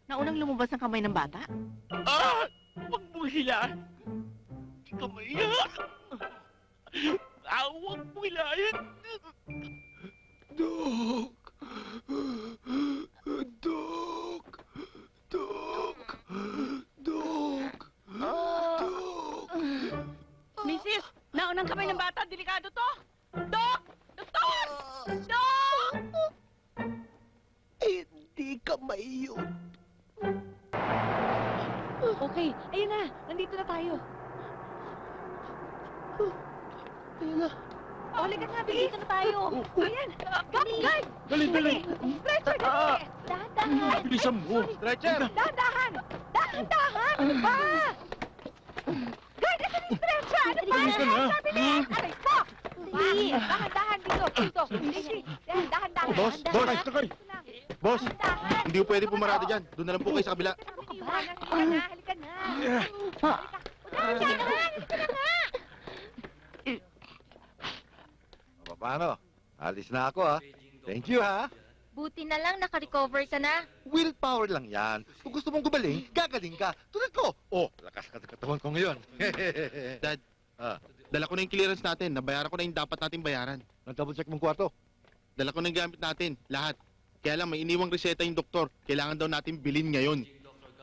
Naunang lumabas ang kamay ng bata? Ah! Huwag mo hilahin! Di ka maiyak! Ah, huwag mo hilahin! Dok! Dok! Dok! Dok! Dok! Mrs. Naunang kamay ng bata, delikado to! Dok! Doktor! Dok! Hindi ka maiyot. Okay, ayun na. Nandito na tayo. Ayun na. Halika na, dito na tayo. Ayan. Guard! Dali! Stretcher, dali! Dahan-dahan! Bilisan mo! Stretcher! Dahan-dahan! Dahan-dahan! Ano ba? Guard, ito yung stretcher! Ano ba? Bilisan na! Bilis! Aray po! Dahan-dahan dito! Dito! Dahan-dahan! Boss! Boss! Boss! Dahan-dahan! Hindi ko pwede pumarado dyan. Doon na lang po kayo sa kabila. Ano ka ba? Halika na! Halika na! Paano? Alis na ako, ha? Thank you, ha? Buti na lang naka-recover ka na. Willpower lang yan. Kung gusto mong gumaling, gagaling ka. Tulad ko. Oh, lakas ka ng katawan ko ngayon. Dad, Ah, dala ko na yung clearance natin. Nabayaran ko na yung dapat natin bayaran. nag-double check mong kwarto. Dala ko na yung gamit natin. Lahat. Kaya lang, may iniwang reseta yung doktor. Kailangan daw natin bilhin ngayon.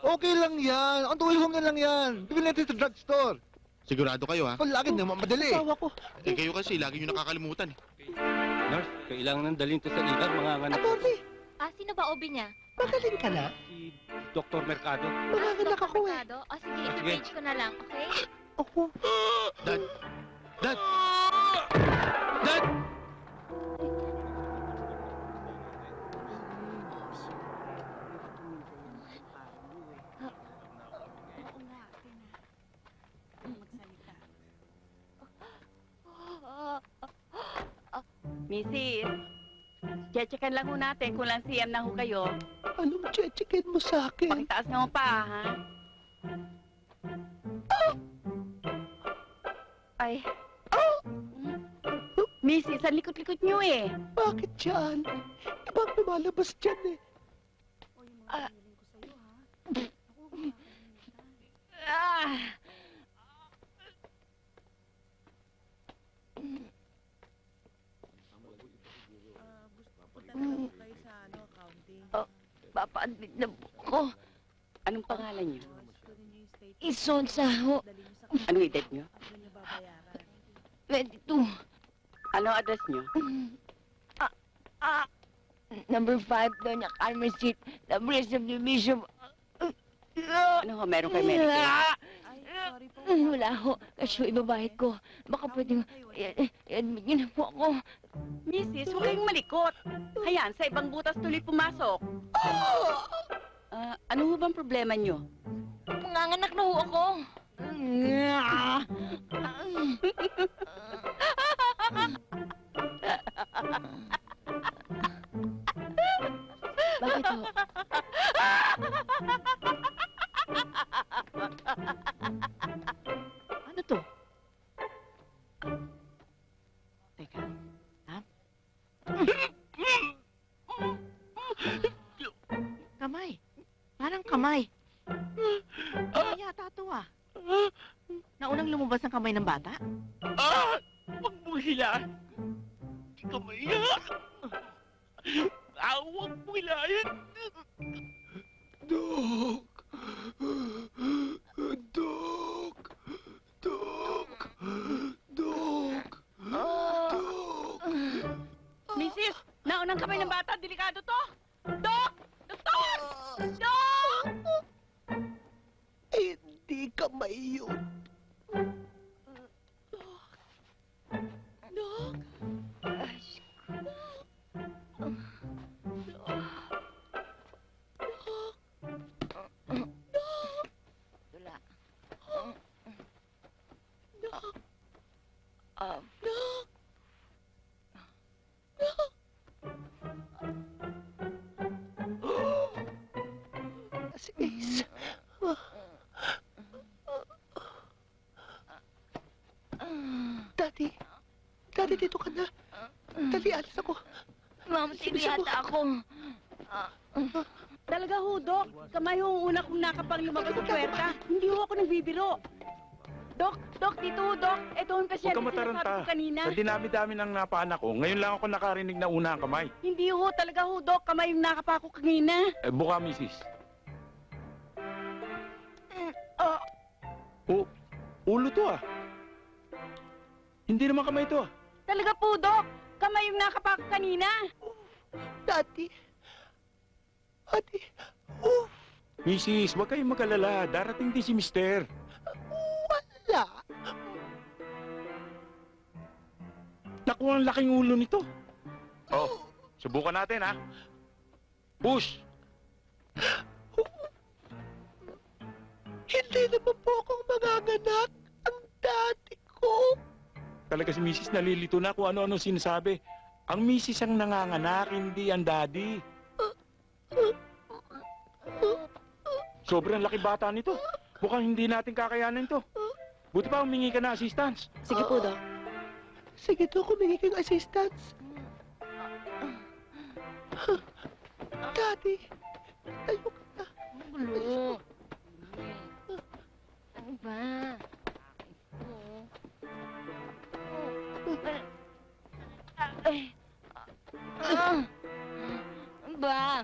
Okay lang yan. On the way home na lang yan. Bibili natin sa drugstore. Sigurado kayo, ha? Lagi naman madali. ko. Eh, kayo kasi, lagi nyo nakakalimutan. Nurse, kailangan nang dalhin to sa ilan, mga anak. Atty, Sino ba obi niya? magaling ka na. Si Dr. Mercado. Manganganak Dr. ako, eh. Mercado? O sige, Sige. ipipage ko na lang, okay? Ako. Dad! Dad! Dad! Mrs. Chechekan lang ho natin kung lang siyam na ho kayo. Anong chechikin mo sa akin? Pakitaas nga ho pa, ha? Ay. Mrs., ang likot-likot nyo eh. Bakit yan? Ibang lumalabas dyan, eh. Ah. Papa-admit na po ko. Anong pangalan niyo? Isonsa ho. Anong edad niyo? 22. Anong address niyo? Number 5, Doña Carmen Street. Number subdivision. Ano ho, meron kay Medicare? Wala ho. Kasi ibabahid ko. Baka pwedeng i-admit niyo na po ako. Mrs., huwag kayong malikot. Hayaan, sa ibang butas tuloy pumasok. Ano ho bang problema niyo? Manganganak na ho ako. Bakit ho? Ano to? Teka. Ha? Kamay. Parang kamay. Ano yata to ah? Naunang lumabas ang kamay ng bata? Ah! Huwag mo hilahin! Di ka maiyak! Ah, huwag mo hilahin! Dok! Dok! Dok! Dok! Dok! Mrs. Naunang kamay ng bata, delikado to! Dok! Doktor! Dok! Hindi ka maiyot. Dok! Wala. Si Ace. Daddy. Daddy, dito ka na. Dali, alis ako. Ma'am, sige yata ako. Talaga ho ho, Dok. Kamay ho ang una kong nakapang lumabas sa puwerta. Hindi ho ako nagbibiro. Dok, dito ho, Dok. Ito ang Huwag pasyente ka mataranta. ko kanina. Sa dinami-dami ng napaanak ko, ngayon lang ako nakarinig na una ang kamay. Hindi ho, talaga ho, Dok. Kamay yung nakapa ko kanina. Buka, misis. Oh, Ulo to ah. Hindi naman kamay to ah. talaga po, Dok. Kamay yung nakapa ko kanina. Daddy. Misis, huwag kayong mag-alala. Darating din si mister. Wala. Naku, ang laking ulo nito. Oh, subukan natin ha. Push! Hindi naman po akong manganganak. Ang daddy ko. Talaga si misis nalilito na kung ano-ano sinasabi. Ang misis ang nanganganak, hindi ang daddy. Sobrang laki bata nito. Mukhang hindi natin kakayanin to. Buti pa humingi ka na assistance. Sige po, Dok. Sige to, kumingi kang assistance. Daddy, tayo ka na. Gulo. Ano ba? Ba?